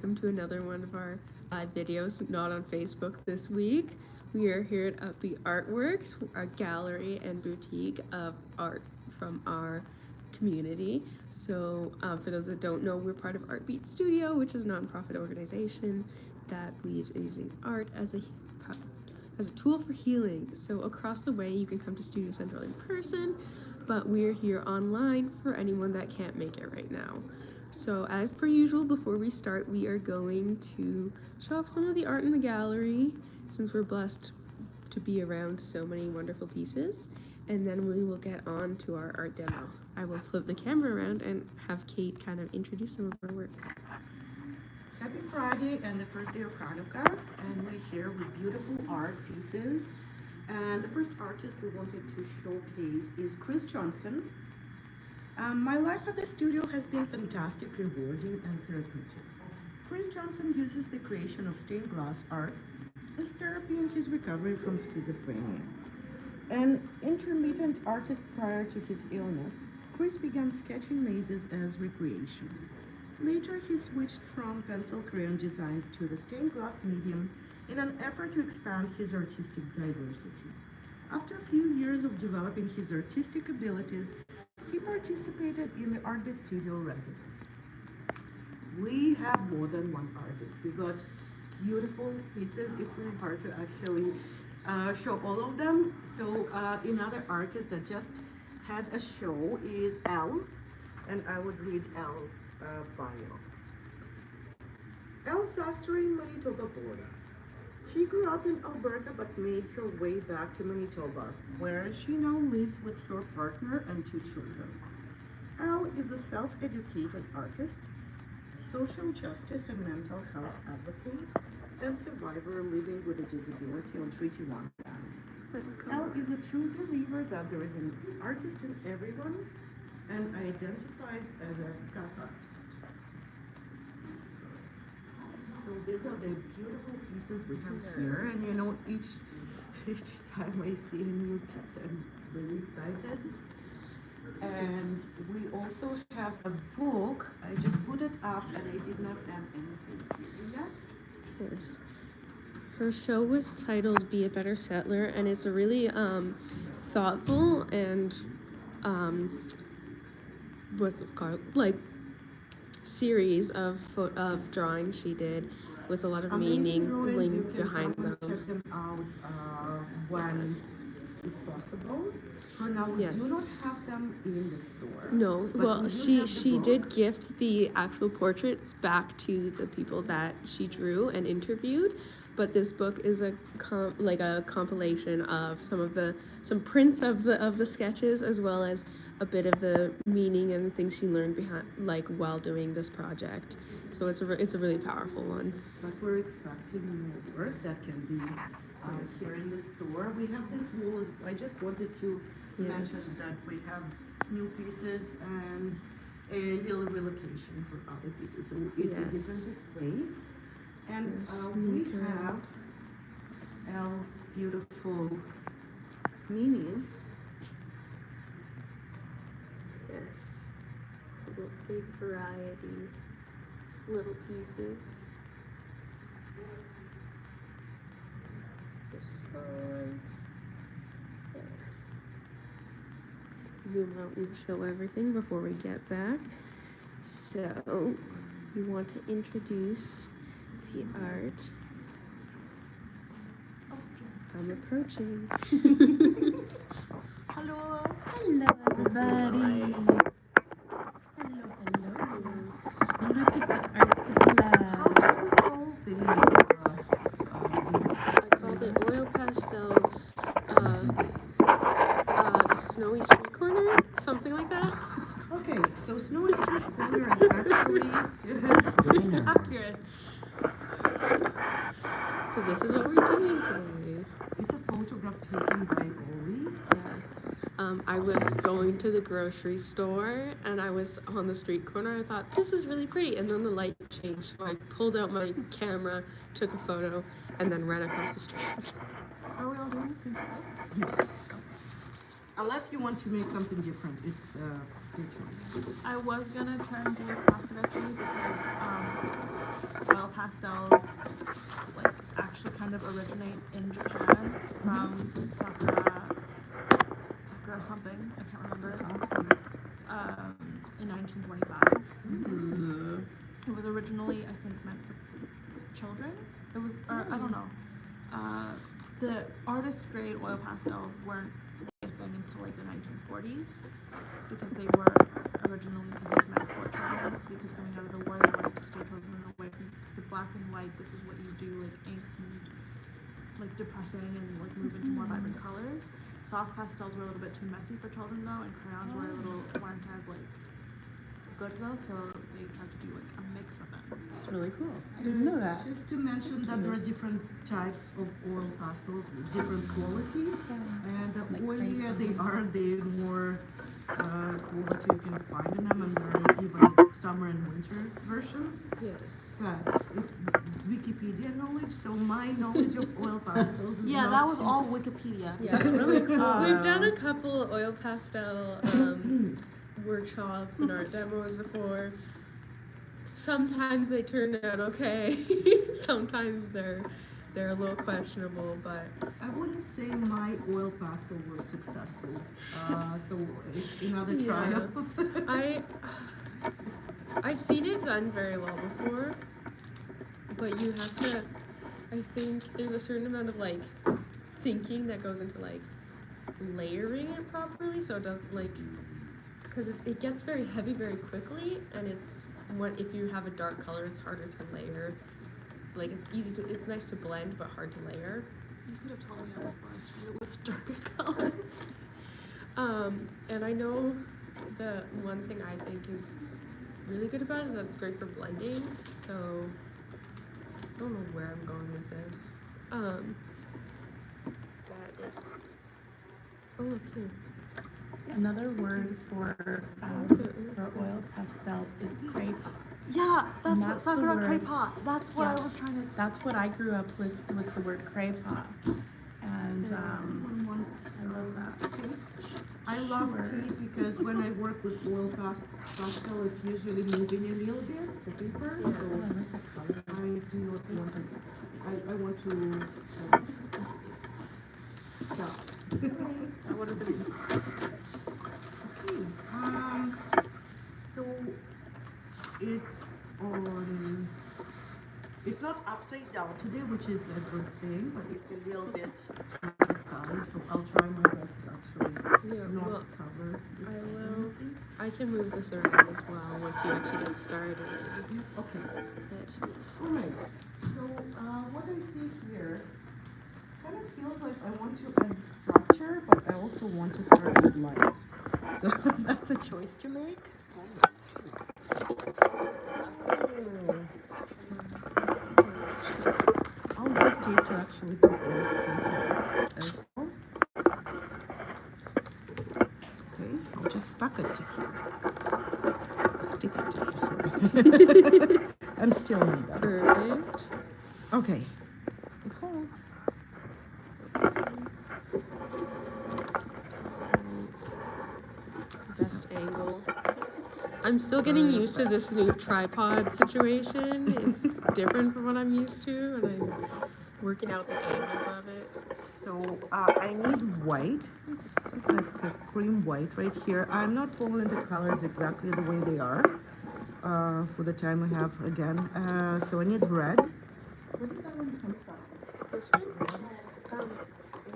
welcome to another one of our videos, not on Facebook this week. We are here at Upbeat Artworks, our gallery and boutique of art from our community. So for those that don't know, we're part of Artbeat Studio, which is a nonprofit organization that believes in using art as a tool for healing. So across the way, you can come to Studio Central in person, but we're here online for anyone that can't make it right now. So as per usual, before we start, we are going to show off some of the art in the gallery, since we're blessed to be around so many wonderful pieces, and then we will get on to our art demo. I will flip the camera around and have Kate kind of introduce some of her work. Happy Friday and the first day of Hanukkah, and we're here with beautiful art pieces. And the first artist we wanted to showcase is Chris Johnson. My life at the studio has been fantastic, rewarding, and therapeutic. Chris Johnson uses the creation of stained glass art as therapy in his recovery from schizophrenia. An intermittent artist prior to his illness, Chris began sketching mazes as recreation. Later, he switched from pencil crayon designs to the stained glass medium in an effort to expand his artistic diversity. After a few years of developing his artistic abilities, he participated in the Artbeat Studio residency. We have more than one artist. We got beautiful pieces. It's really hard to actually show all of them. So another artist that just had a show is Elle, and I would read Elle's bio. Elle Sastry, Manitoba border. She grew up in Alberta but made her way back to Manitoba, where she now lives with her partner and 2 children. Elle is a self-educated artist, social justice and mental health advocate, and survivor living with a disability on Treaty 1 land. Elle is a true believer that there is an artist in everyone and identifies as a God artist. So these are the beautiful pieces we have here, and you know, each time I see a new piece, I'm really excited. And we also have a book. I just put it up, and I did not add anything yet. Yes. Her show was titled "Be a Better Settler," and it's a really thoughtful and what's it called, like, series of drawings she did with a lot of meaning behind them. Check them out when it's possible. For now, we Yes. do not have them in the store. No, well, she did gift the actual portraits back to the people that she drew and interviewed, but this book is a compilation of some prints of the sketches, as well as a bit of the meaning and things she learned while doing this project. So it's a really powerful one. But we're expecting more work that can be here in the store. We have this wall. I just wanted to mention that we have new pieces and a little relocation for other pieces. So it's a different display. And we have Elle's beautiful minis. Yes, a big variety, little pieces. This one's there. Zoom out and show everything before we get back. So, we want to introduce the art. I'm approaching. Hello. Hello, everybody. Hello. Look at the art supplies. I called it oil pastels, snowy street corner, something like that. Okay, so Snowy Street Corner is actually Accurate. So this is what we're doing today. It's a photograph taken by Oli. I was going to the grocery store and I was on the street corner. I thought, this is really pretty, and then the light changed, so I pulled out my camera, took a photo, and then ran across the street. Are we all doing the same thing? Yes. Unless you want to make something different, it's your choice. I was gonna try and do a soft actually because pastels like actually kind of originate in Japan from Sakura something, I can't remember. In 1925. It was originally, I think, meant for children. It was, or I don't know. The artist grade oil pastels weren't a thing until like the 1940s because they were originally, I think, meant for children because coming out of the war they wanted to steer children away from the black and white. This is what you do, like inks and like depressing and like move into more vibrant colors. Soft pastels were a little bit too messy for children though, and crayons weren't as like good though, so they tried to do like a mix of them. It's really cool. I didn't know that. Just to mention that there are different types of oil pastels with different quality, and the oilier they are, the more quality you can find in them, and there are even summer and winter versions. Yes. But it's Wikipedia knowledge, so my knowledge of oil pastels is Yeah, not that was too- all Wikipedia. Yeah. That's really cool. We've done a couple oil pastel workshops and art demos before. Sometimes they turn out okay. Sometimes they're a little questionable, but I wouldn't say my oil pastel was successful. So it's another Yeah. trial. I've seen it done very well before, but you have to, I think there's a certain amount of like thinking that goes into like layering it properly, so it doesn't like, because it gets very heavy very quickly, and if you have a dark color, it's harder to layer. Like it's nice to blend, but hard to layer. You could have told me that before I started with darker color. And I know the one thing I think is really good about it is that it's great for blending. So I don't know where I'm going with this. That is. Oh look here. Another word for oil pastels is crepe. Yeah, that's And what that's the Sakura word. Crepa. That's what Yeah. I was trying to. That's what I grew up with was the word crepa. And I love that. I love Sure. tea because when I work with oil pastel, it's usually moving a little bit, the paper. I So like the color. I do not want to. I want to stop. That would have been Okay. So it's not upside down today, which is a good thing, but it's a little bit on the side. So I'll try my best to actually Yeah, not well, cover this I side. will. I can move this around as well once you actually get started. Okay. Let me see. All right. So what I see here kind of feels like I want to add structure, but I also want to start with lights. So that's a choice to make. I'll use tape to actually put the paper as well. Okay, I'll just stuck it to here. Stick it to here, sorry. I'm still not done. Perfect. Okay. It holds. Best angle. I'm still getting used to this new tripod situation. It's different from what I'm used to, and I'm working out the angles of it. So I need white. It's like a cream white right here. I'm not following the colors exactly the way they are for the time I have again. So I need red. Where did that one come from? This one?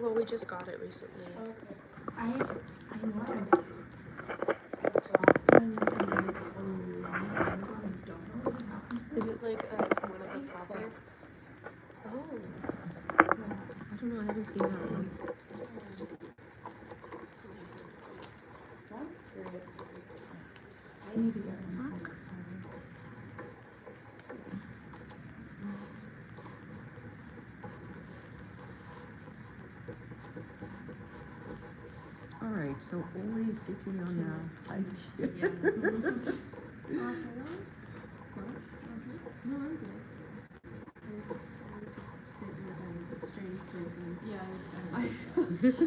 Well, we just got it recently. I know Is it like one of the pop-ups? Oh. I don't know, I haven't seen that one. I need to get one. All right, so Oli is sitting on a high chair. No, I'm good. I just sit with a strange person. Yeah.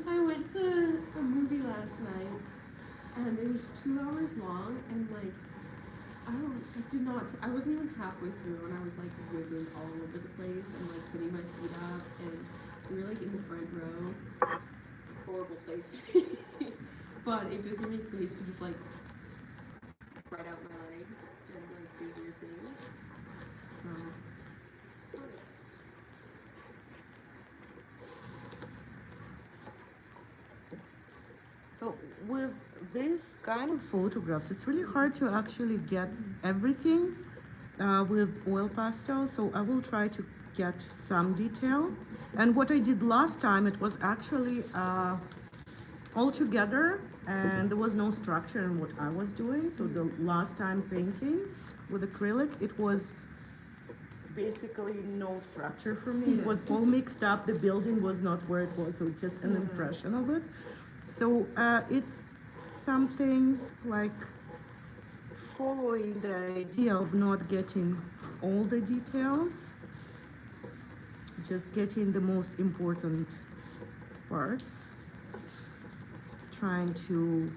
I went to a movie last night, and it was 2 hours long, and like I did not. I wasn't even halfway through, and I was like wiggling all over the place and like putting my feet up, and we were like in the front row. Horrible place to be, but it did give me space to just like spread out my legs and like do weird things. So. So with this kind of photographs, it's really hard to actually get everything with oil pastels. So I will try to get some detail. And what I did last time, it was actually all together, and there was no structure in what I was doing. So the last time painting with acrylic, it was basically no structure for me. It was all mixed up. The building was not where it was, so just an impression of it. So it's something like following the idea of not getting all the details, just getting the most important parts, trying to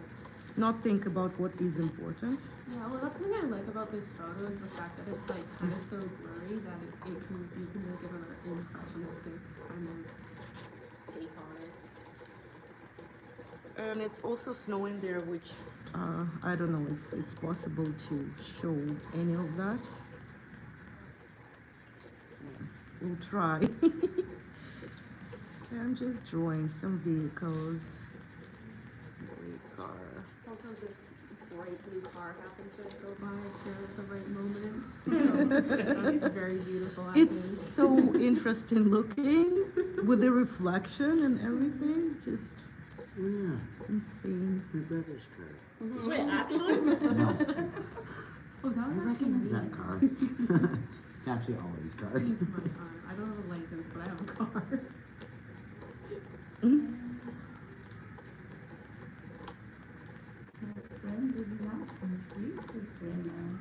not think about what is important. Yeah, well, that's something I like about this photo is the fact that it's like kind of so blurry that it can you can really give an impressionistic kind of take on it. And it's also snowing there, which I don't know if it's possible to show any of that. We'll try. I'm just drawing some vehicles. Great car. Also, this bright blue car happened to go by at the right moment. So that's very beautiful. I It's think. so interesting looking with the reflection and everything. Just Yeah, insane. that is correct. Wait, actually? No, Oh, that I was actually recognize me. that car. It's actually always car. It's my car. I don't have a license, but I have a car. My friend is not complete this right now.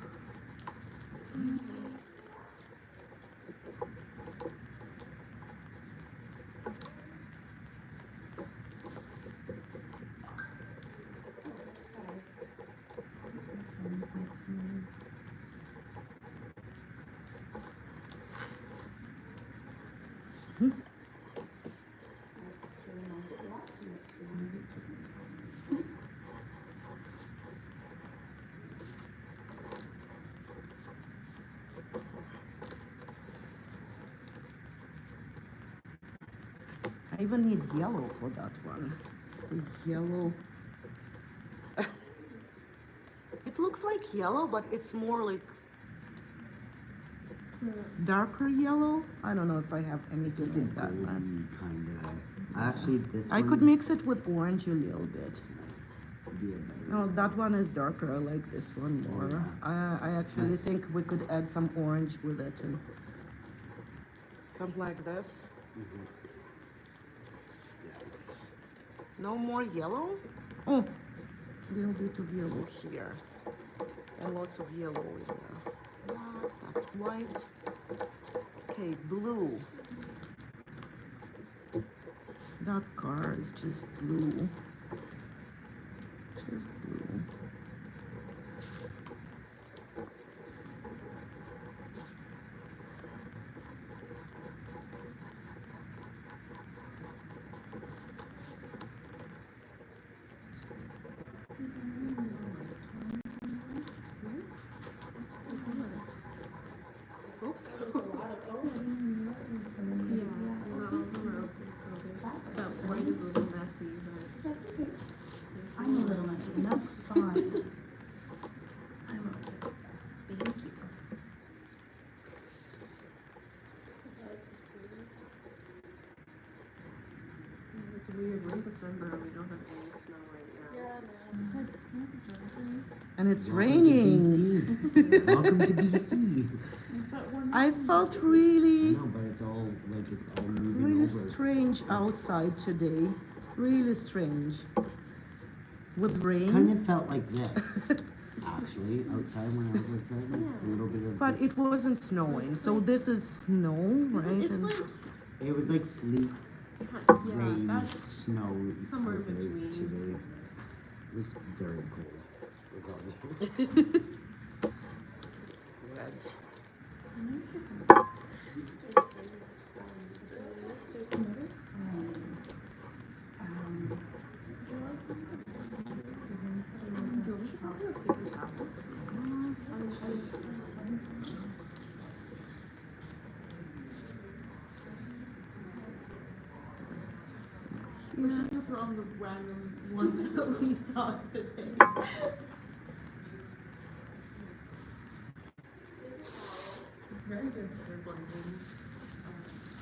I even need yellow for that one. So yellow. It looks like yellow, but it's more like darker yellow. I don't know if I have It's anything like a like that. But golden kind of. Actually, this I one could mix it with orange a little bit. would be a better. No, that one is darker. I like this one more. Yeah. I actually That's- think we could add some orange with it and something like this. Mhm. No more yellow? Oh, a little bit of yellow here. And lots of yellow in there. Black, that's white. Okay, blue. That car is just blue. Just blue. Oops. There's a lot of color. Yeah, not all the road colors. That white is a little messy, but That's okay. there's I'm a more. little messy, and that's fine. I love it. Thank you. It's weird. We're in December. We don't have any snow right now. It's like, And it's Welcome to raining. DC. Welcome to DC. but we're I not- felt I really, know, but it's all like it's all moving really over. strange outside today. Really strange. With rain. Kind of felt like this, actually, outside when I was outside, like, a little bit of. But this- it wasn't snowing, so this is snow, right? It's And like, It was like sleet, yeah, rain, that's snow somewhere out there between. today. It was very cold. regardless. spread. We should have thrown the random ones that we saw today. It's very good for blending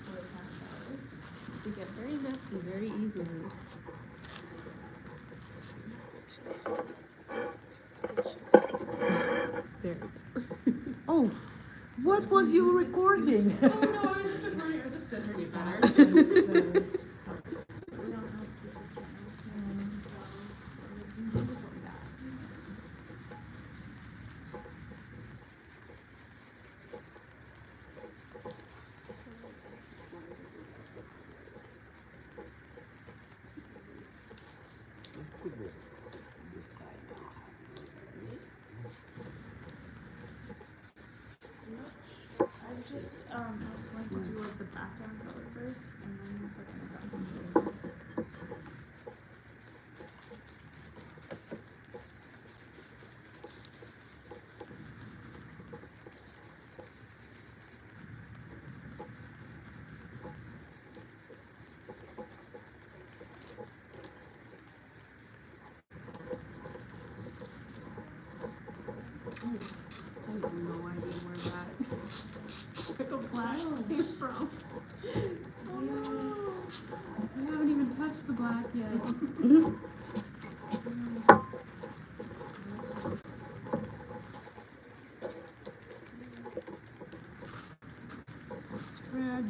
oil pastels. They get very messy very easily. There we go. Oh, what was you recording? Oh no, I was just recording. I just said her better. Let's see this guy now. I just was going to do like the background color first, and then we're gonna go from there. I have no idea where that speck of black came from. Oh no! I haven't even touched the black yet. Spread.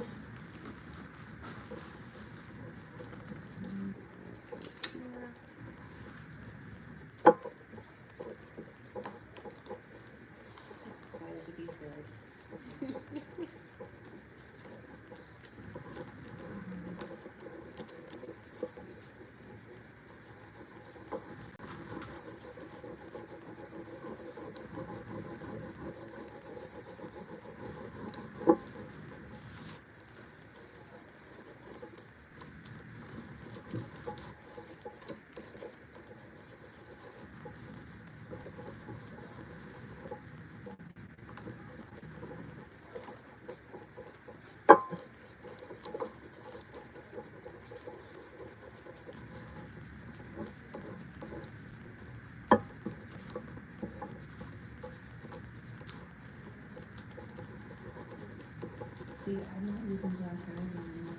See, I'm not using transparent anymore.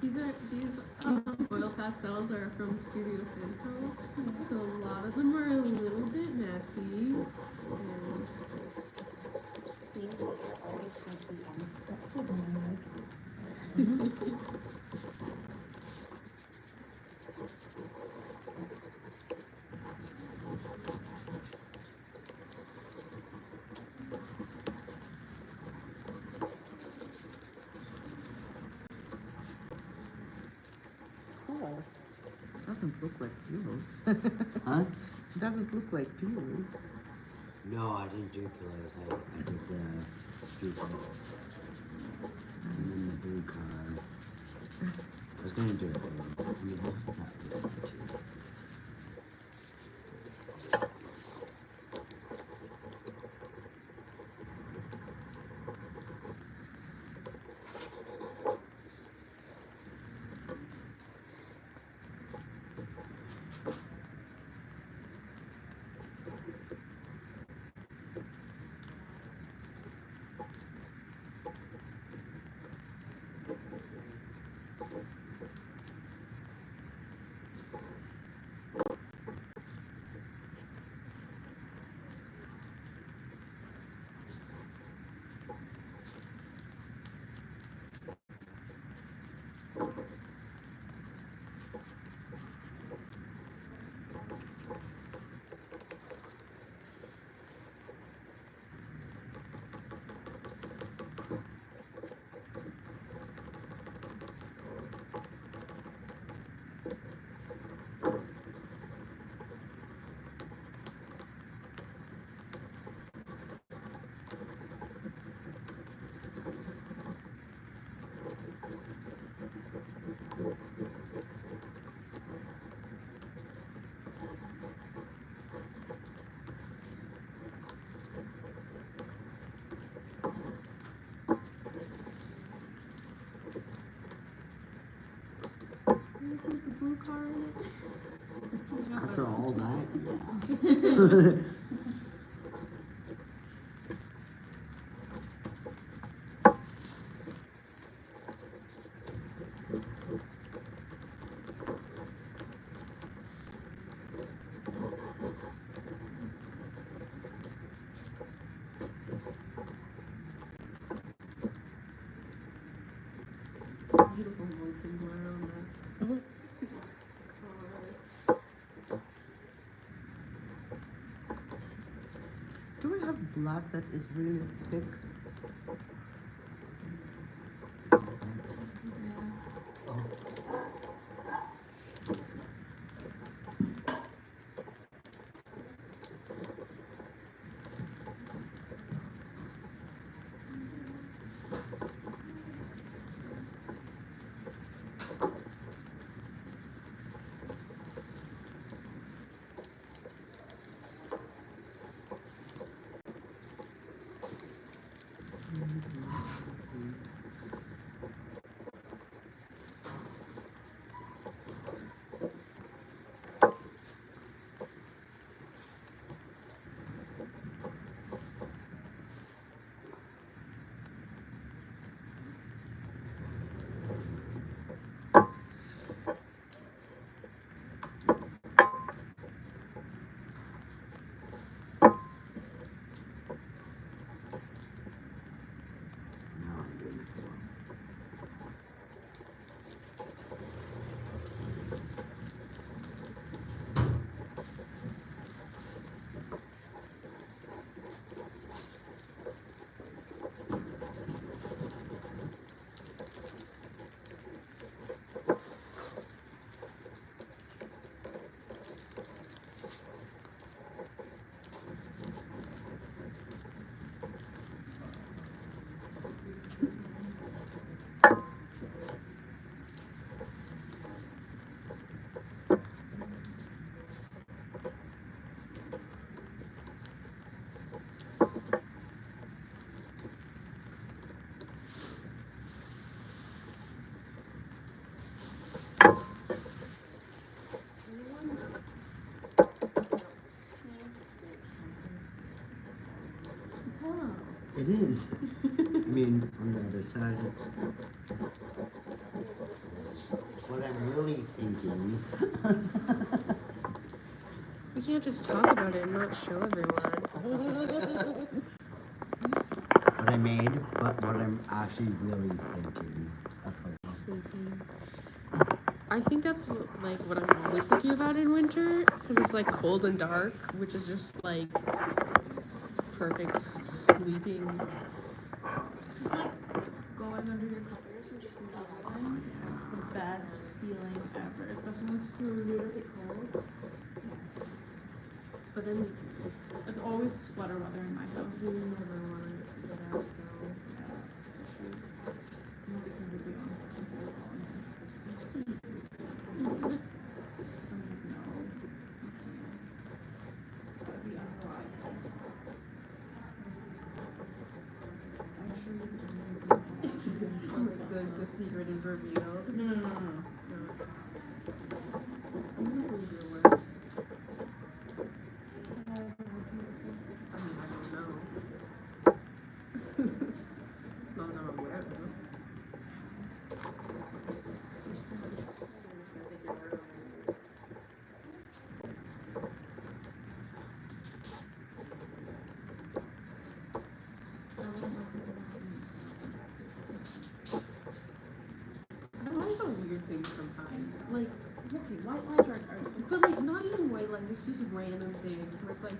These oil pastels are from Studio Central, so a lot of them are a little bit messy. And Things that are always going to be unexpected and I like it. Cool. Doesn't look like pillows. Huh? Doesn't look like pillows. No, I didn't do pillows. I did the street lights. And then the blue car. I was going to do it, but we have that this one too. Put the blue car in it. After all that, yeah. Beautiful molten blur on the car. Do we have black that is really thick? Now I'm doing it. It's a pillow. It is. I mean, on the other side, it's what I'm really thinking. We can't just talk about it and not show everyone. What I made, but what I'm actually really thinking. Sleeping. I think that's like what I'm always thinking about in winter because it's like cold and dark, which is just like perfect sleeping. Just like going under your covers and just nuzzling. It's the best feeling ever, especially when it's just a little bit cold. Yes. But then It's always sweater weather in my house. you never want to get out though. I'm be completely honest, since I was calling it. I'm like, no, I can't. That would be unreliable. I'm sure you can The secret is revealed. No. I'm gonna believe your word. I mean, I don't know. It's not that I'm aware of. I like the weird things sometimes. Like, okay, white lies are, but like not even white lies, it's just random things where it's like,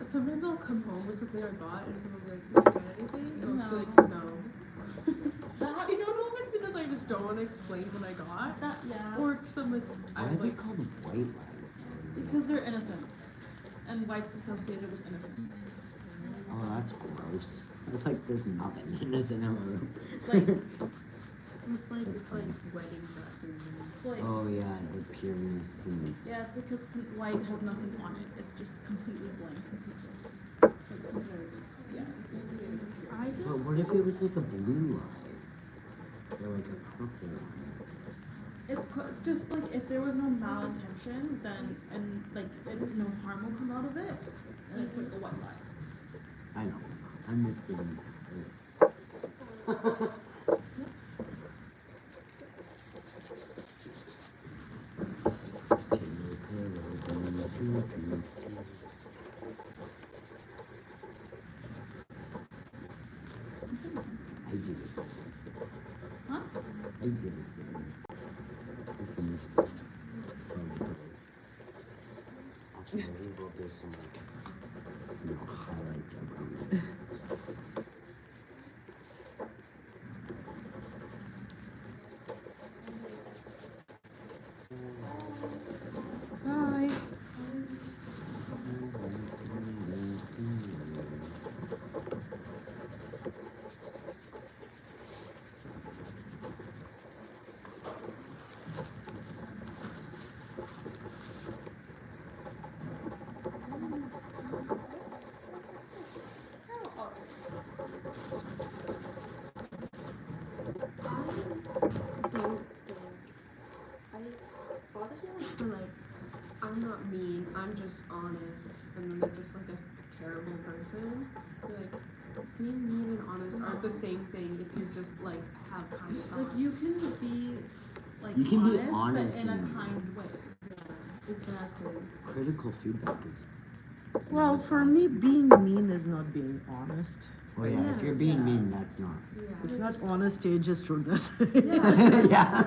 sometimes I'll come home with something I bought and someone will be like, did you get anything? And I'll be like, no. I don't know if it's because I just don't want to explain what I got. That, yeah. Or if some like, Why I'm are they like, called white lies? Because they're innocent. And white's associated with innocence. Oh, that's gross. It's like there's nothing innocent in a room. Like, It's like That's it's like fine. wedding dresses and Like, Oh yeah, the pureness and yeah, it's because white has nothing on it. It's just completely blank, completely. So it's considered, yeah. It's considered pure. I just but what if it was like a blue line? Or like a purple line? It's just like if there was no malintention, then and like no harm will come out of it, and I put the white line. I know. I'm just being I did it. Huh? I did it. Actually, maybe we'll do some like, highlights of it. Hi. bothers me like for like I'm not mean, I'm just honest, and then they're just like a terrible person. They're like being mean and honest aren't the same thing if you just like have kind thoughts. Like you can be like You can be honest, honest but in a and- kind way. Yeah, exactly. Critical feedback is. Well, for me, being mean is not being honest. Oh yeah, if you're being mean, that's not. Yeah. It's not honesty, it's just rudeness. Yeah.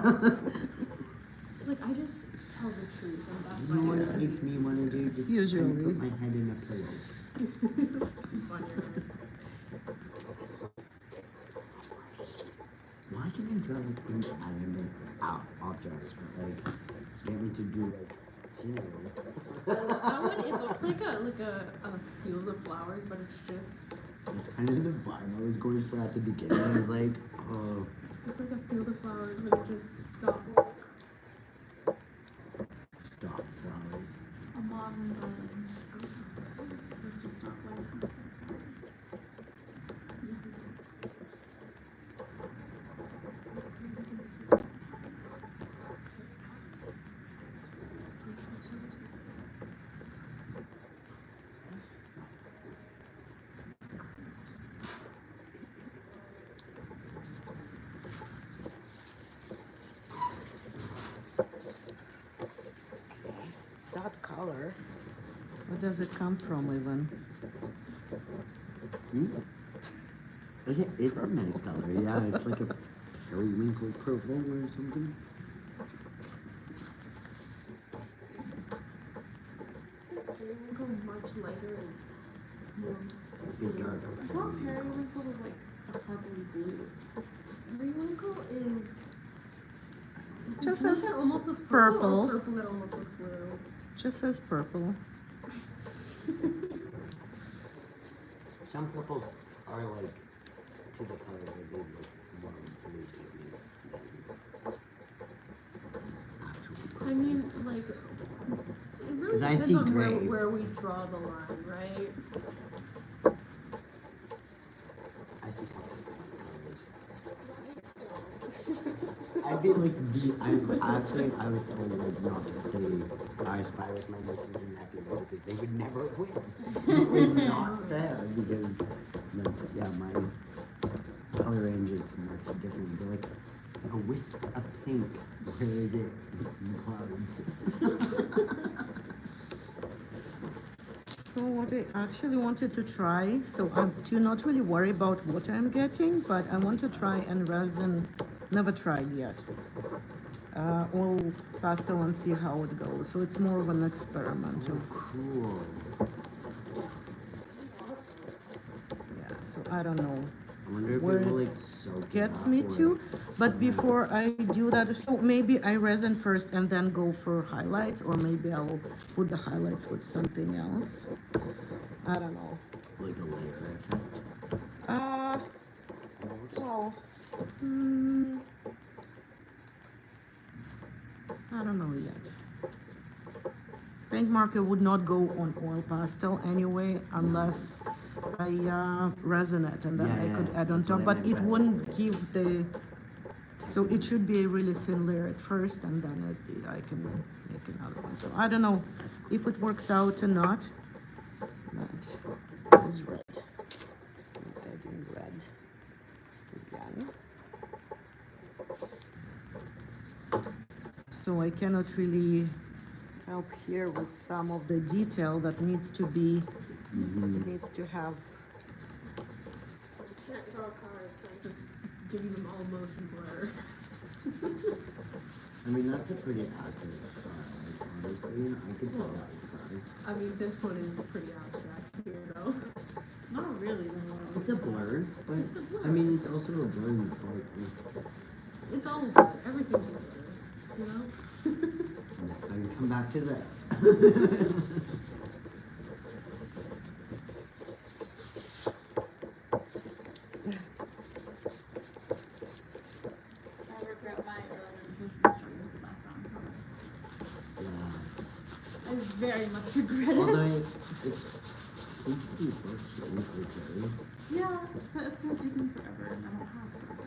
It's like I just tell the truth and that's You know what my it makes me want to do? Just Usually. kind of put my head in a pillow. Why can I draw like inanimate objects, but like get me to do like scenery? That one it looks like a field of flowers, but it's just That's kind of the vibe I was going for at the beginning. I was like, oh, it's like a field of flowers, but it just stops. stop flowers. A modern garden. Just to stop life. That color. Where does it come from, even? Hmm? It's a nice color. Yeah, it's like a periwinkle purple or something. Periwinkle much lighter and more. It's dark. I thought periwinkle was like a purpley blue. Periwinkle is Just blue as that almost looks purple. or purple that almost looks blue. Just says purple. Some purples are like to the color that they look more blue to me. Actual I mean, like, it really 'Cause I depends see on gray. where we draw the line, right? I see colors. I'd be like I was told like not to say I spy with my nieces and nephews because they would never win. It was not fair because like, yeah, my color range is much different. They're like a wisp of pink. Where is it? In clouds. So what I actually wanted to try, so I do not really worry about what I'm getting, but I want to try and resin, never tried yet. All pastel and see how it goes. So it's more of an experiment. Oh, cool. Yeah, so I don't know. I wonder if Where it will it like soak gets up me or- to. But before I do that, so maybe I resin first and then go for highlights, or maybe I'll put the highlights with something else. I don't know. like a layer effect. Well, hmm, I don't know yet. Paint marker would not go on oil pastel anyway unless I resin it and then I could add on top, but it wouldn't give the, so it should be a really thin layer at first and then I can make another one. So I don't know if it works out or not. That is red. I'm adding red again. So I cannot really help here with some of the detail that needs to be, needs to have. I can't draw cars, so I'm just giving them all motion blur. I mean, that's a pretty accurate shot. Like, honestly, I could tell that was fine. I mean, this one is pretty abstract here, though. Not really. It's a blur, but It's a blur. I mean, it's also a blur in the photo. It's all a blur. Everything's a blur, you know? I can come back to this. I regret my earlier background color. Yeah. I very much regret it. Although it seems to be working okay. Yeah, but it's gonna take me forever and I don't have forever.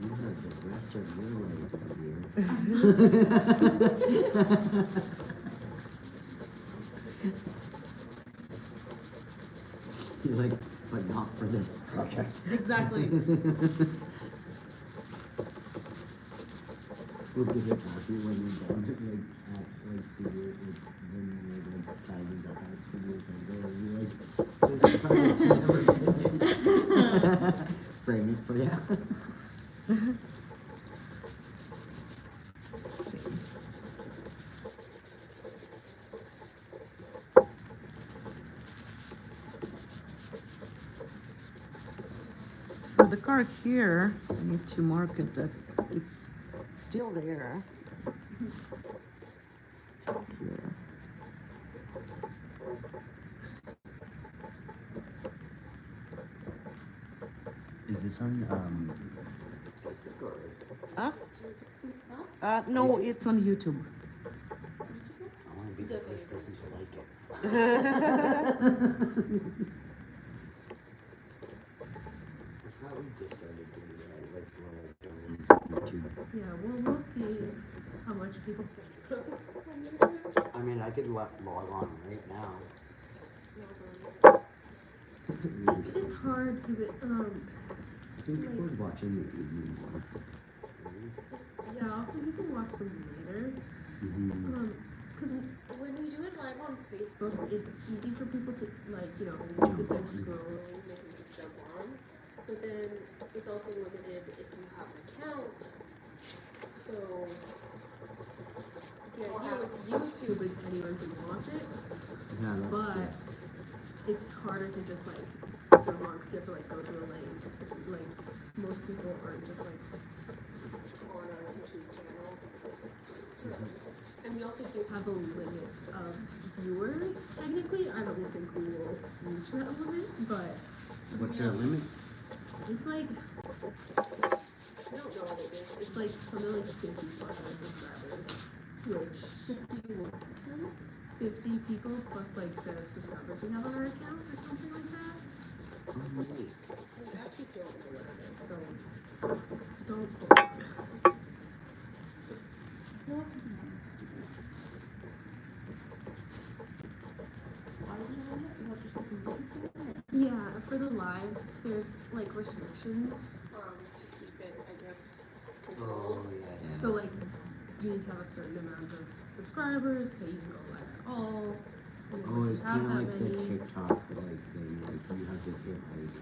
You have the rest of your life here. You're like, but not for this project. Exactly. We'll give it back to you when you're done, like studio, like when you're like thousands of art studios and go, you're like, there's a project you never did. Frame it for you. So the car here, I need to mark it that it's still there. Still here. Is this on Huh? No, it's on YouTube. I want to be the first person to like it. Probably just started doing that, like YouTube. Yeah, we'll see how much people I mean, I could log on right now. It's hard because it, I think people would watch in the evening more. yeah, often you can watch them later. Because when we do it live on Facebook, it's easy for people to, like, you know, look at them scrolling, they can just jump on. But then it's also limited if you have an account. So the idea with YouTube is anyone can watch it, Yeah, that's but it's harder to just like jump on because you have to like go to a link. Like most people aren't just like on our YouTube channel. And we also do have a limit of viewers. Technically, I don't think we will reach that limit, but What's your limit? it's like I don't know what it is. It's like something like 50 plus our subscribers, which 50 people plus like the subscribers we have on our account or something like that. Oh, wait. I actually don't know what it is, so don't quote me. Yeah, for the lives, there's like restrictions to keep it, I guess, controlled. Oh, yeah. So like, you need to have a certain amount of subscribers to even go live at all. And then Oh, once it's you have kind of that like the many, TikTok like thing. Like you have to hit like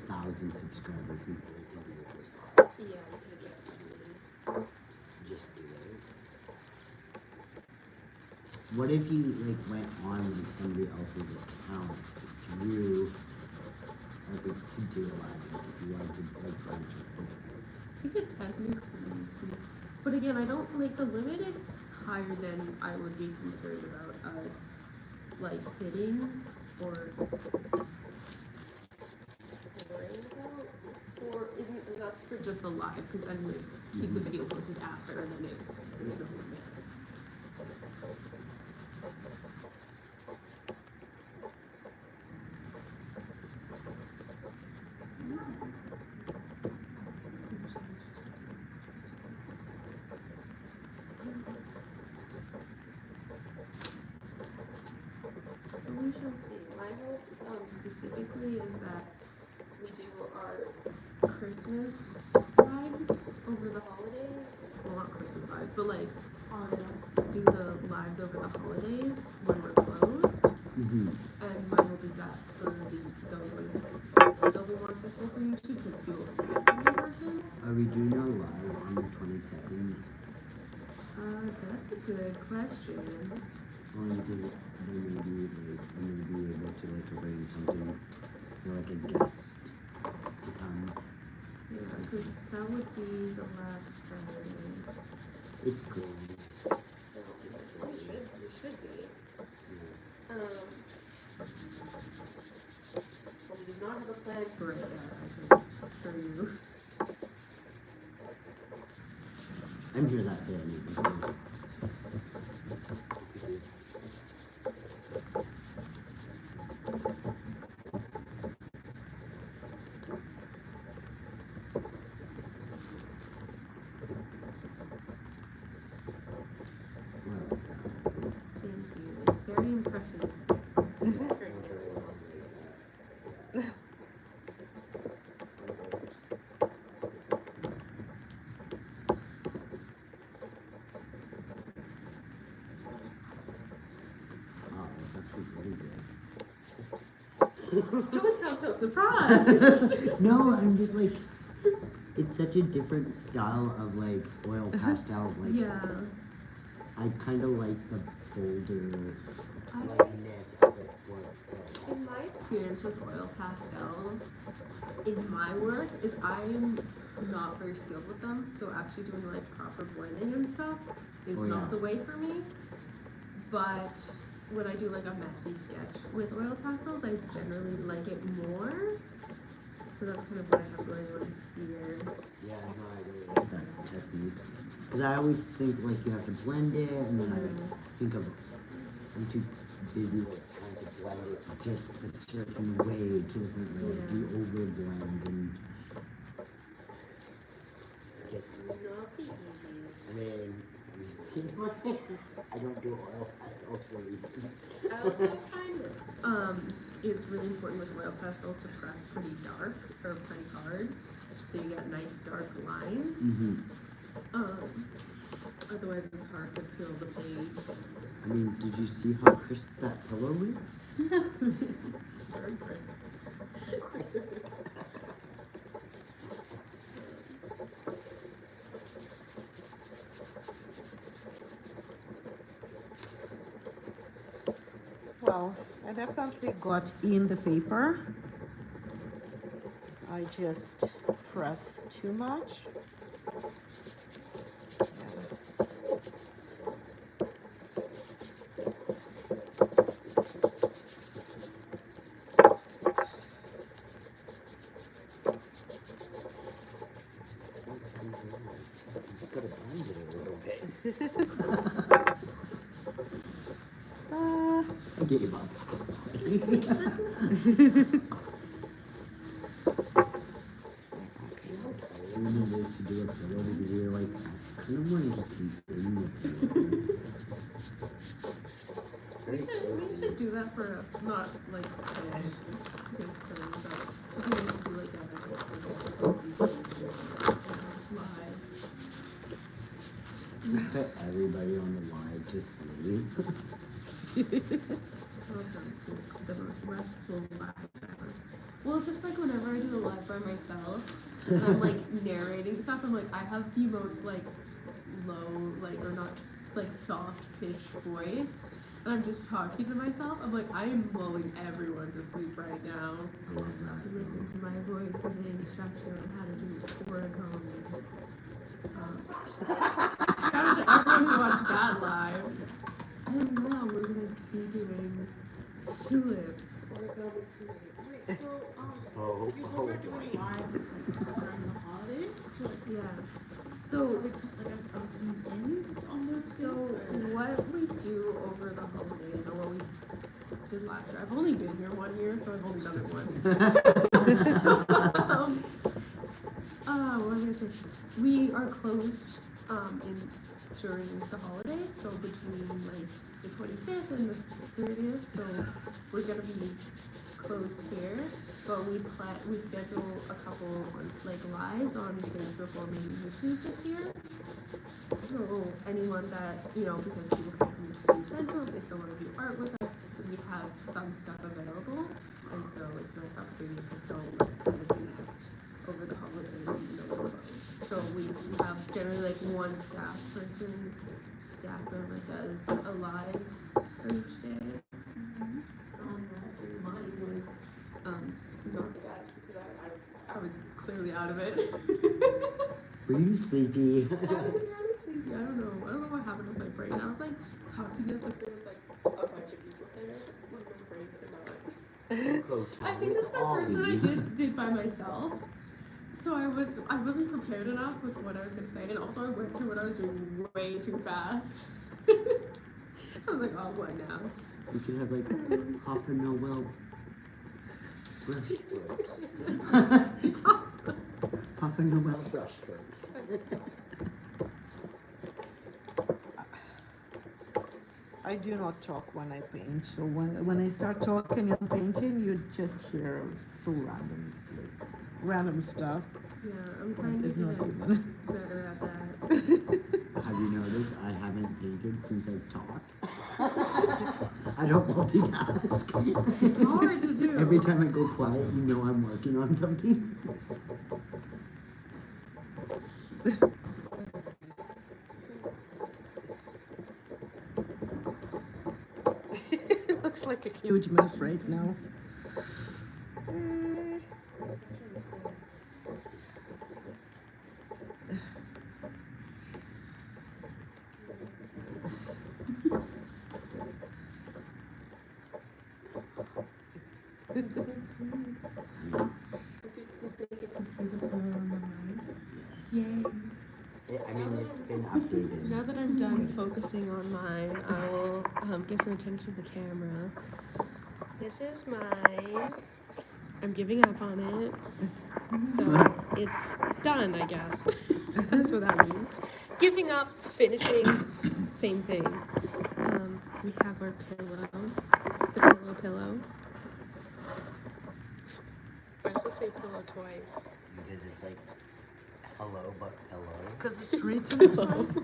1,000 subscribers before you can do your first live. yeah, you can just Just do it. What if you like went on with somebody else's account through like to do a live if you wanted to like branch it? you could technically, but again, I don't like the limit is higher than I would be concerned about us like hitting or worrying about. Or is that that's for just the live, because then we keep the video posted after, and then there's no limit. We shall see. My hope specifically is that we do our Christmas lives over the holidays. Well, not Christmas lives, but like do the lives over the holidays when we're closed. Mm-hmm. And my hope is that for those they'll be more accessible for YouTube because people can't come in person. Are we doing our live on the 22nd? That's a good question. Only because then maybe like I'm gonna be able to like bring something for like a guest to come. Yeah, because that would be the last Friday. It's cool. So we should be. Well, we do not have a plan for it yet, I can assure you. I'm here that day anyway, so. Thank you. It's very impressionistic. It's great. Oh, that's actually really good. Don't sound so surprised. No, I'm just like, it's such a different style of like oil pastels. Like, Yeah. I kind of like the bolder I, lightness of it. in my experience with oil pastels, in my work, is I am not very skilled with them. So actually doing like proper blending and stuff is Oh, not yeah. the way for me. But when I do like a messy sketch with oil pastels, I generally like it more. So that's kind of what I have going on here. Yeah, no, I really like that technique. Because I always think like you have to blend it, and then I think of I'm too busy with trying to blend it just a certain way to the point where like, you over blend and It's just. not the easiest. I mean, you see my I don't do oil pastels for reasons. I also find it's really important with oil pastels to press pretty dark or pretty hard, so you get nice dark lines. Mm-hmm. Otherwise it's hard to fill the page. I mean, did you see how crisp that pillow is? It's very crisp. Crisp. Well, I definitely got in the paper. So I just press too much. Yeah. What's going on? You just gotta blend it a little bit. I gave up. See how tiring it is to do a pillow because you're like, I kind of want to just keep in the pillow. We should do that for not like pillows, because but it'd be nice to do like a live. Just put everybody on the live to sleep. The most restful live ever. Well, just like whenever I do the live by myself, and I'm like narrating stuff, I'm like, I have the most like low, like, or not like soft pitch voice, and I'm just talking to myself. I'm like, I am lulling everyone to sleep right now. I love that. Listen to my voice as an instructor on how to do origami. Shout out to everyone who watched that live. And now we're gonna be doing tulips. Origami tulips. So, Oh, you oh, were doing live during the holidays. So, so what we do over the holidays, or what we did last year, I've only been here 1 year, so I've only done it once. What was I gonna say? We are closed during the holidays, so between like the 25th and the 30th, so we're gonna be closed here, but we schedule a couple like lives on Facebook or maybe YouTube this year. So anyone that, because people can't come to Student Central, if they still want to do art with us, we have some stuff available, and so it's a nice opportunity to still like kind of connect over the holidays even though we're closed. So we have generally like one staff member does a live for each day. Mine was not the best because I was clearly out of it. Were you sleepy? I was really sleepy. I don't know what happened with my brain. I was like talking as if there was like a bunch of people there when my brain could not. I think this is the first one I did by myself. So I wasn't prepared enough with what I was gonna say, and also I went through what I was doing way too fast. So I was like, oh, what now? We could have like Papa Noel brushstrokes. Papa Noel brushstrokes. I do not talk when I paint, so when I start talking and painting, you just hear so random stuff. Yeah, I'm trying to It's get not even. better at that. Have you noticed I haven't painted since I've talked? I don't multitask. It's hard to do. Every time I go quiet, you know I'm working on something. It looks like a huge mess right now. I mean, it's been updated. Now that I'm done focusing on mine, I will give some attention to the camera. This is mine. I'm giving up on it. So it's done, I guess. That's what that means. Giving up, finishing, same thing. We have our pillow, the pillow. Why does it say pillow twice? Because it's like hello but hello. Because it's written twice.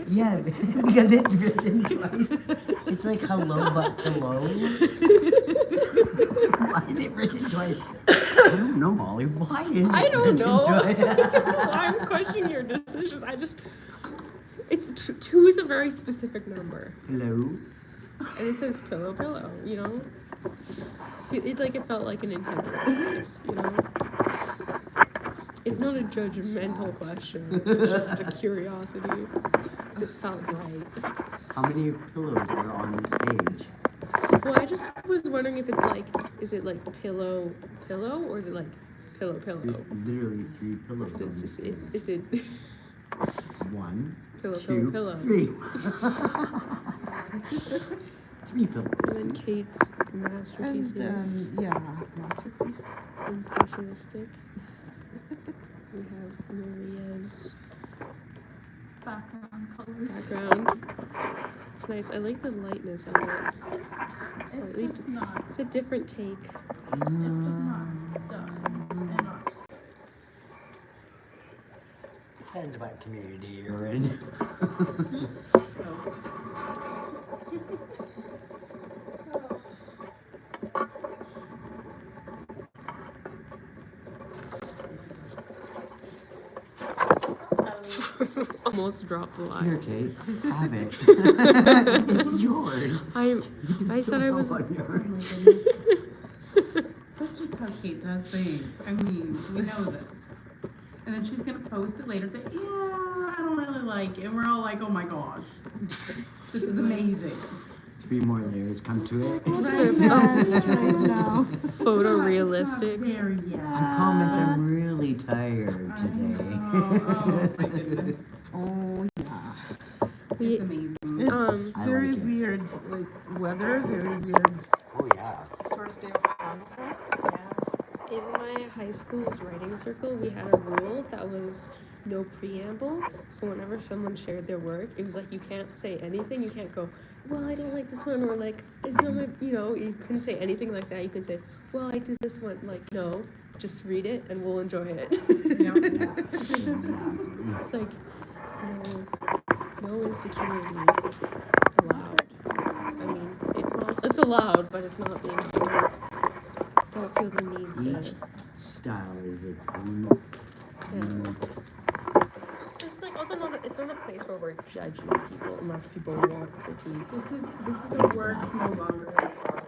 Yeah, because it's written twice. It's like hello but hello. Why is it written twice? I don't know, Molly. Why is it I don't written know. twice? I'm questioning your decisions. It's two is a very specific number. Hello? And it says pillow, It felt like an intended choice, It's not a judgmental question. It's just a curiosity. 'Cause it felt right. How many pillows are on this page? Well, I just was wondering if it's like, is it like pillow, or is it like pillow? There's literally 3 pillows on this page. Is it 1, pillow, 2, pillow? 3. 3 pillows. And then Kate's masterpiece here. Masterpiece. Impressionistic. We have Maria's Background color. background. It's nice. I like the lightness of it. It's slightly, It's just not. it's a different take. It's just not done and not. Depends what community you're in. Almost dropped the Here, line. Kate, have it. It's yours. I said I was. It's yours. That's just how Kate does things. I mean, we know this. And then she's gonna post it later and say, yeah, I don't really like it. And we're all like, oh my gosh, this is amazing. 3 more layers come to it. Just Right now. photorealistic. There yet. I promise I'm really tired today. Oh my goodness. Oh, yeah. We, It's amazing. It's I very like it. weird, like weather, very weird. Oh yeah. First day of Hanukkah. Yeah. in my high school's writing circle, we had a rule that was no preamble. So whenever someone shared their work, it was like you can't say anything. You can't go, well, I don't like this one, or like, it's not my, you couldn't say anything like that. You can say, well, I did this one. Like, no, just read it and we'll enjoy it. Yep. Exactly. It's like, no insecurity allowed. I mean, it's allowed, but it's not being allowed. Don't feel the need Each to. style is its own. It's like also not. It's not a place where we're judging people unless people want critiques. This is a work no longer in progress.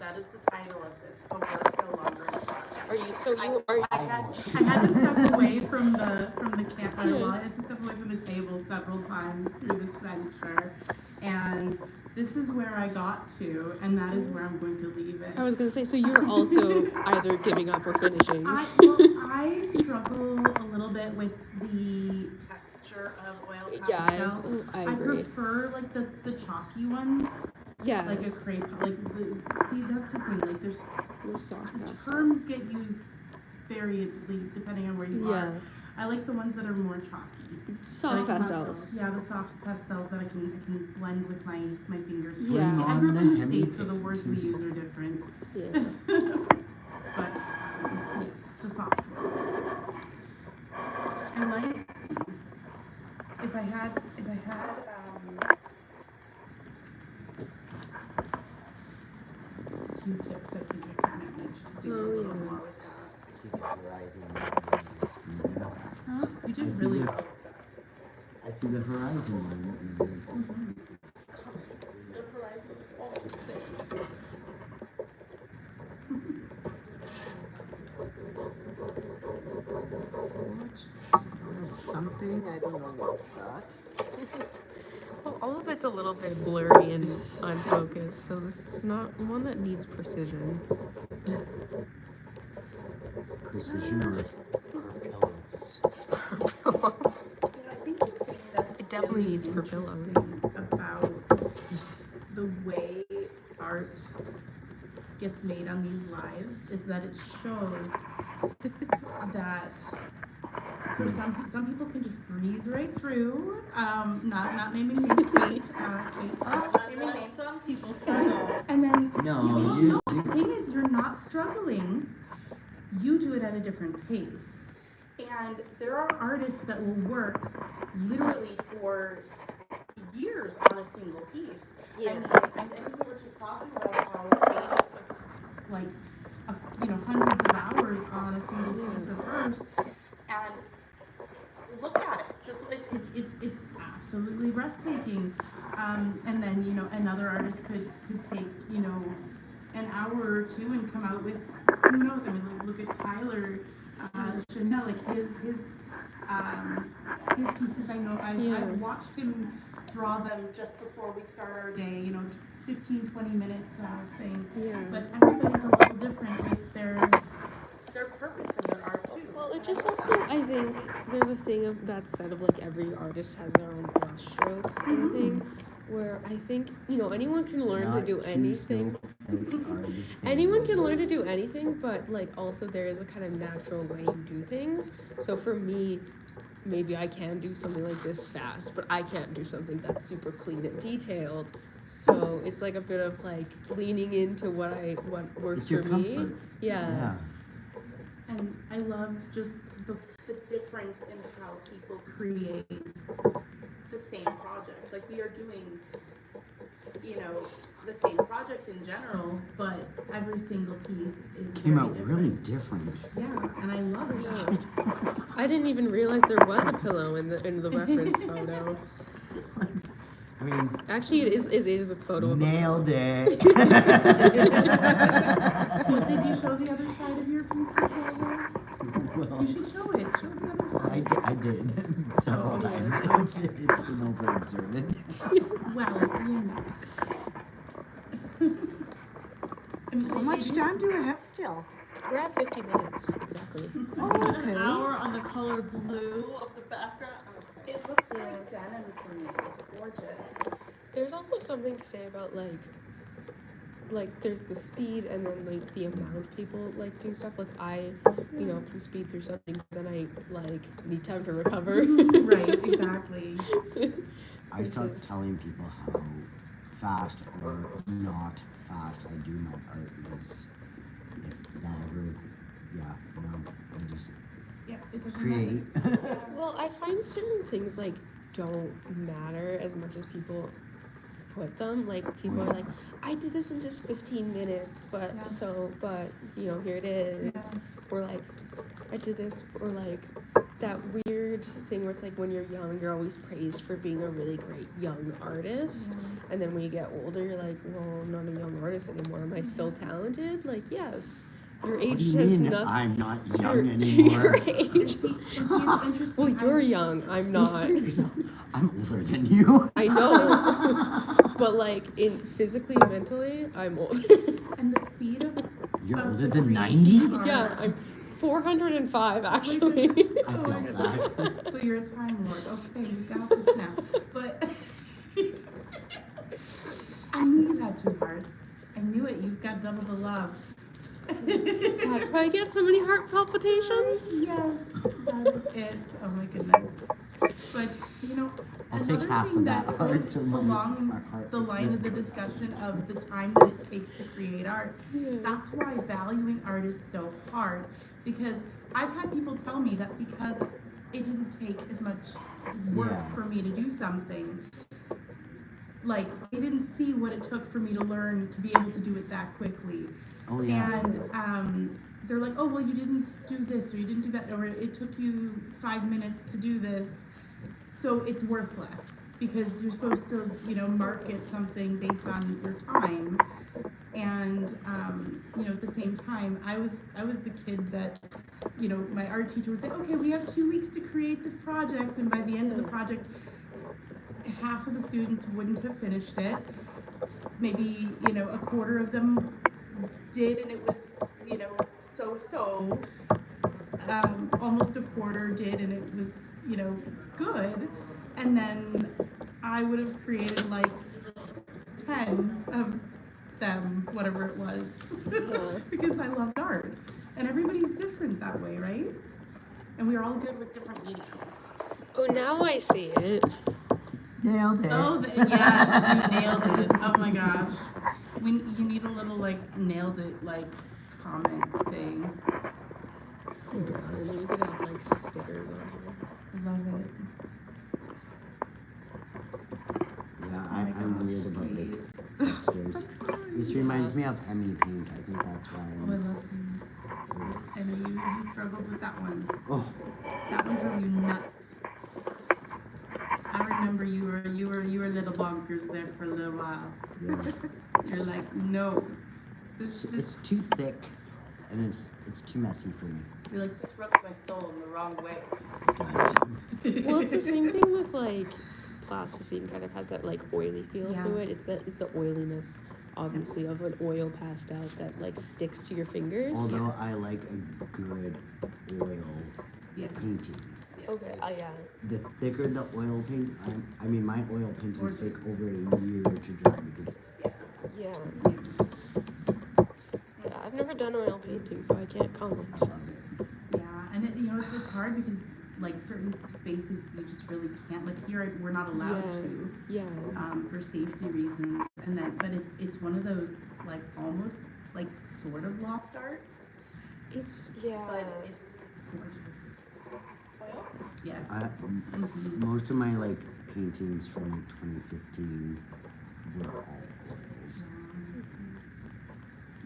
That is the title of this. A work no longer in progress. Are you? So you are. I had to step away from the camp. Well, I had to step away from the table several times through this venture, and this is where I got to, and that is where I'm going to leave it. I was gonna say. So you're also either giving up or finishing. I struggle a little bit with the texture of oil pastel. Yeah, I agree. prefer like the chalky ones, Yeah. like a crepe. See, that's the thing. Like there's The soft pastel. terms get used variedly depending on where you Yeah. are. I like the ones that are more chalky. Soft Like, pastels. Yeah, the soft pastels that I can blend with my fingers. Yeah. See, I grew up in the Heavy States, so the words we use are different. Yeah. But yes, the soft ones. I like these. If I had Q-tips, I think I could manage to do a little yeah. more with that. I see the horizon. Huh? You I did see really the- well. I see the horizon line. The horizon is all the same. Something, I don't know what's that. Well, all of it's a little bit blurry and unfocused, so this is not one that needs precision. Precision or propellants. I think the thing that's It definitely really needs for pillows. interesting about the way art gets made on these lives is that it shows that for some people can just breeze right through. Not naming names, Kate. Not naming names. Some people struggle. And then No, you the thing is, you're not struggling. You do it at a different pace. And there are artists that will work literally for years on a single piece. Yeah. And I think we were just talking about how Sage puts like, hundreds of hours on a single piece of verse. And look at it. Just it's absolutely breathtaking. And then another artist could take an hour or two and come out with, who knows? I mean, look at Tyler Chanel, like his pieces. I know I've watched him draw them just before we start our day. 15-20 minute thing. Yeah. But everybody's a little different with their purpose in their art too. Well, it just also, I think, there's a thing of that said of like every artist has their own brushstroke and thing, where I think, anyone can learn to do anything. Anyone can learn to do anything, but like also there is a kind of natural way you do things. So for me, maybe I can do something like this fast, but I can't do something that's super clean and detailed. So it's like a bit of like leaning into what works It's your for me. comfort. Yeah. And I love just the difference in how people create the same project. Like we are doing, the same project in general, but every single piece is Came very out different. really different. Yeah, and I love that. I didn't even realize there was a pillow in the reference photo. I mean, Actually, it is a photo of a nailed it. What did you show the other side of your pieces, Robert? Well, You should show it. Show the other side. I did several times. It's been overexerted. Well, How much time do I have still? We're at 50 minutes exactly. Oh, An okay. hour on the color color blue of the background. Okay. It looks Yeah. like denim to me. It's gorgeous. There's also something to say about like there's the speed and then like the amount people like do stuff. Like I, can speed through something, but then I like need time to recover. Right, exactly. I start telling people how fast or not fast I do my art because if that ever, I just Yeah, it doesn't create. matter. Well, I find certain things like don't matter as much as people put them. Like people are like, I did this in just 15 minutes, but here it is. Yeah. Or like, I did this, or like that weird thing where it's like when you're young, you're always praised for being a really great young artist, and then when you get older, you're like, well, I'm not a young artist anymore. Am I still talented? Like, yes. Your What do age you has mean nothing. I'm not young anymore? Your age. And see, it's interesting. Well, you're I've- young. I'm not. I'm older than you. I know. But like in physically, mentally, I'm older. And the speed of You're of older the than creation 90? of Yeah, art. I'm 405 actually. I Oh my felt goodness. that. So you're a time lord. Okay, we got this now. But I knew you had two hearts. I knew it. You've got double the love. That's why I get so many heart palpitations. Yes, that is it. Oh my goodness. But I'll take another half thing of that that goes heart to my along heart. the line of the discussion of the time that it takes to create art, that's why valuing art is so hard. Because I've had people tell me that because it didn't take as much work Yeah. for me to do something, like they didn't see what it took for me to learn to be able to do it that quickly. Oh yeah. And they're like, oh, well, you didn't do this, or you didn't do that, or it took you 5 minutes to do this, so it's worthless because you're supposed to, market something based on your time. And at the same time, I was the kid that, my art teacher would say, okay, we have 2 weeks to create this project, and by the end of the project, half of the students wouldn't have finished it. Maybe, a quarter of them did, and it was, so-so. Almost a quarter did, and it was, good. And then I would have created like 10 of them, whatever it was, because I loved art. And everybody's different that way, right? And we're all good with different mediums. Oh, now I see it. Nailed it. Oh, yes, you nailed it. Oh my gosh. You need a little nailed it comment thing. And then you could have like stickers on here. Love it. Yeah, Oh my I'm gosh, weird about please. textures. This reminds me of Emmy Pink. I think that's why Oh, I love him. I know you struggled with that one. Oh, That one drove you nuts. I remember you were a little bonkers there for a little while. yeah. You're like, no. It's too thick and it's too messy for me. You're like, this rubs my soul in the wrong way. It does. Well, it's the same thing with like plasticine. Kind of has that like oily feel Yeah. to it. It's the oiliness, obviously, of an oil pastel that like sticks to your fingers. Although I like a good oil Yeah. painting. Okay. Yeah. The thicker the oil paint, my oil paintings Gorgeous. take over a year to dry because Yeah. Yeah. I've never done oil painting, so I can't comment. I love it. Yeah, and it's hard because certain spaces you just really can't. Like here, we're not allowed to. Yeah. For safety reasons, but it's one of those almost sort of lost arts, It's but it's gorgeous. Yes. Most of my paintings from 2015 were all oils.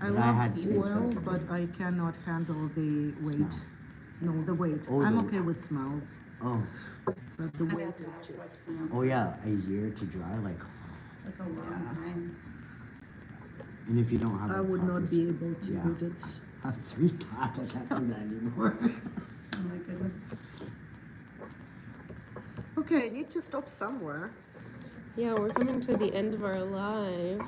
I But love had space for oil, it. but I cannot handle the weight. Smell. No, the weight. Oh, I'm the- okay with smells, Oh, but the I mean, weight that's is what I just. oh yeah, a year to dry, That's a long time. and if you don't have I a would not proper be able to yeah. put it. I have 3 cats, I can't do that anymore. Oh my goodness. Okay, I need to stop somewhere. Yeah, we're coming to the end of our live.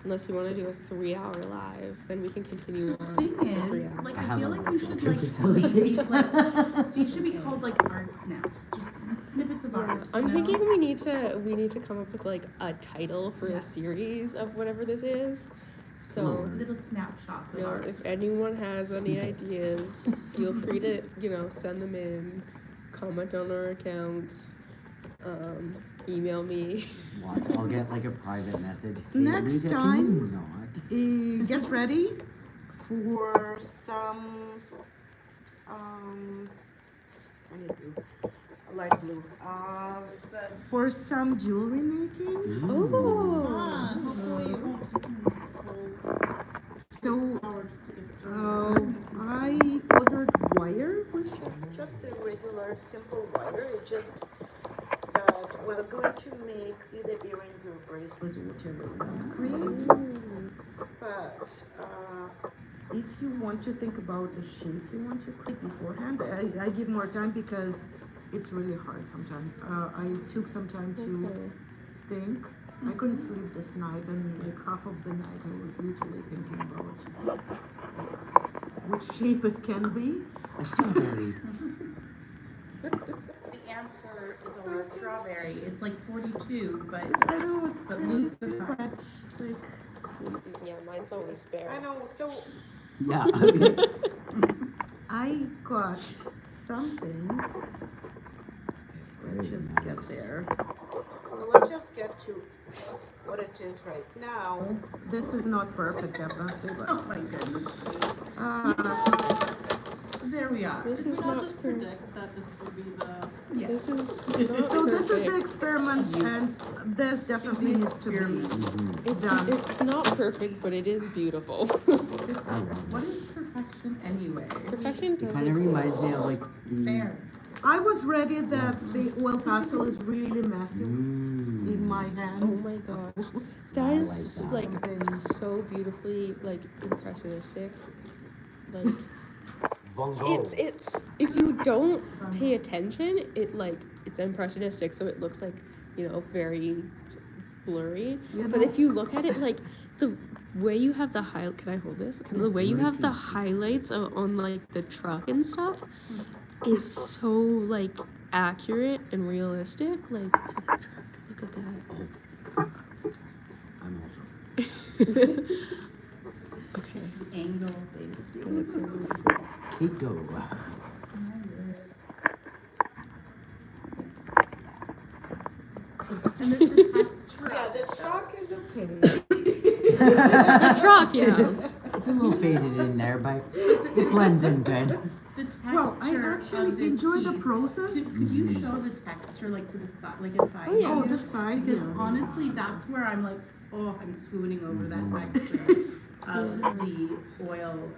unless you want to do a 3-hour live, then we can continue on. Thing for 3 is, hours. like, I I have feel a like you should lecture like facility. make these like these should be called like art snaps, just snippets of Yeah, art. I'm you know? thinking we need to come up with like a title for a Yes. series of whatever this is. So, Ooh. Little snapshots of you know, art. if anyone has any Snippets. ideas, feel free to, send them in, comment on our accounts, email me. Watch, I'll get like a private message. Hey, Next Rita, time- can you not? Get ready For some, I need blue, light blue. For some jewelry making. Oh. Ah, hopefully it won't take me a So, whole hour just to get started. I ordered wire, which is just a regular simple wire. It just, we're going to make either earrings or bracelets or whichever you want to create. But if you want to think about the shape you want to create beforehand, I give more time because it's really hard sometimes. I took some time to Okay. think. I couldn't sleep this night, and like half of the night I was literally thinking about which shape it can be. A strawberry. The answer is a strawberry. It's like 42, but I know it's But crazy, Luke's but like Yeah, mine's always spare. I know. So Yeah. I got something. Let's Very just get nice. there. So let's just get to what it is right now. This is not perfect, definitely, but oh my goodness. there we are. This Did is we not not just per- predict that this would be the This is not So this is the perfect. experiment, and this definitely needs to be Mhm. It's done. it's not perfect, but it is beautiful. I love What it. is perfection anyway? Perfection It does kind of reminds exist. me of like the. Fair. I was ready that the oil pastel is really messy in Mm. my Oh hands. my gosh, I that is like like that. so beautifully like impressionistic. Like Bongo. it's if you don't pay attention, it's impressionistic, so it looks like very blurry. You But know? if you look at it, like the way you have the highlight, can I hold this? The way you have the highlights on like the truck and stuff is so like accurate and realistic. Like, look at that. I'm also. Okay. Angle, baby. That's really Keiko. And there's the texture. Yeah, the chalk is okay. the truck, yeah. It's a little faded in there, but it blends in good. The texture Well, I of actually this enjoy the piece. process. Could you show the texture like to the side, like a side? Oh, yeah. Oh, view? the side, Because yeah. honestly, that's where I'm like, oh, I'm swooning over Mhm. that texture of Yeah. the oil.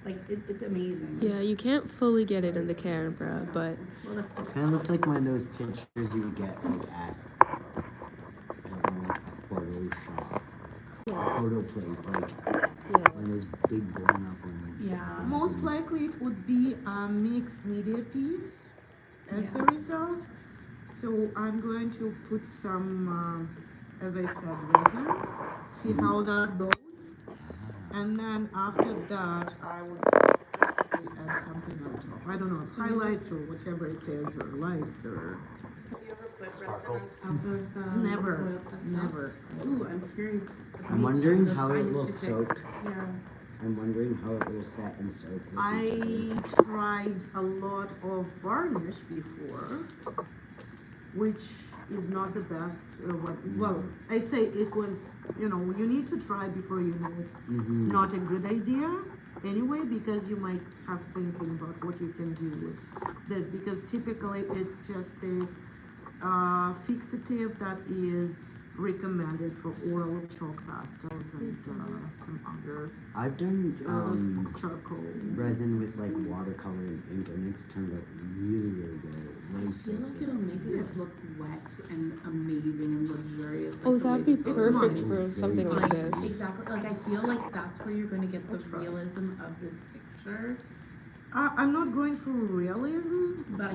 Like it's amazing. Yeah, you can't fully get it in the camera, but Well, that's the Kind of looks like one of those pictures you would get like at I don't know, like a photo shop, yeah, photo place, like yeah. one of those big blown up ones. Yeah. Most likely it would be a mixed media piece as the result. So I'm going to put some, as I said, resin, see how that goes. And then after that, I would possibly add something on top. I don't know, highlights or whatever it is, or lights, or Have you ever put Sparkle. resin on top of never, oil pastel? never. Ooh, I'm curious. I'm wondering how it will soak. Yeah. I'm wondering how it will set and soak. with each I other. tried a lot of varnish before, which is not the best. Well, I say it was, you need to try before you know it's Mhm. not a good idea anyway, because you might have thinking about what you can do with this, because typically it's just a fixative that is recommended for oil chalk pastels and some other I've done charcoal. resin with like watercolor and ink, and it's turned out really, really good. It really I feel soaks like it. it'll make this look wet and amazing and luxurious. Oh, like the that'd way be the perfect photos- for Very something like Like, this. exactly. Like I feel like that's where you're going to get the realism of this picture. I'm not going for realism, But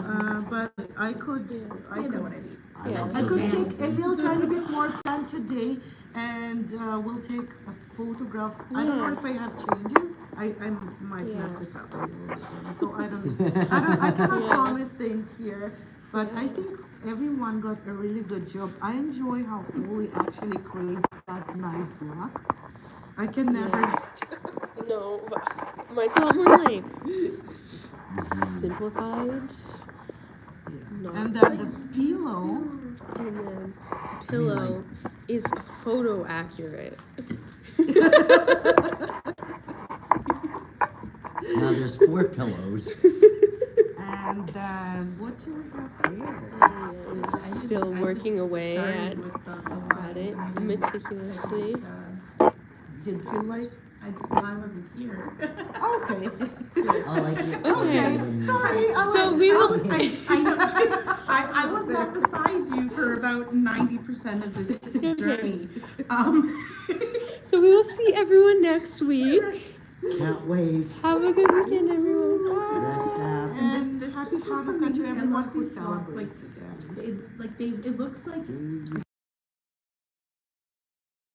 but I could, I know what I mean. I Yeah. love I those could ones. take a little tiny bit more time today and we'll take a photograph. I don't know if I have changes. I might mess it up a little bit, so I cannot Yeah. promise things here, but I think everyone got a really good job. I enjoy how Oli actually creates that nice black. I can never. No, but mine's a lot more like simplified. No. And then the pillow. And then the pillow is photo accurate. Now there's 4 pillows. And then what do we have here? Is still working away at it meticulously. Did you feel like? I wasn't here. Okay. I like it. Okay. Sorry. So we will. I was not beside you for about 90% of this journey. So we will see everyone next week. Can't wait. Have a good weekend, everyone. Rest up. And This happy just looks Hanukkah to amazing. I everyone love who these blocks. celebrates again. It looks like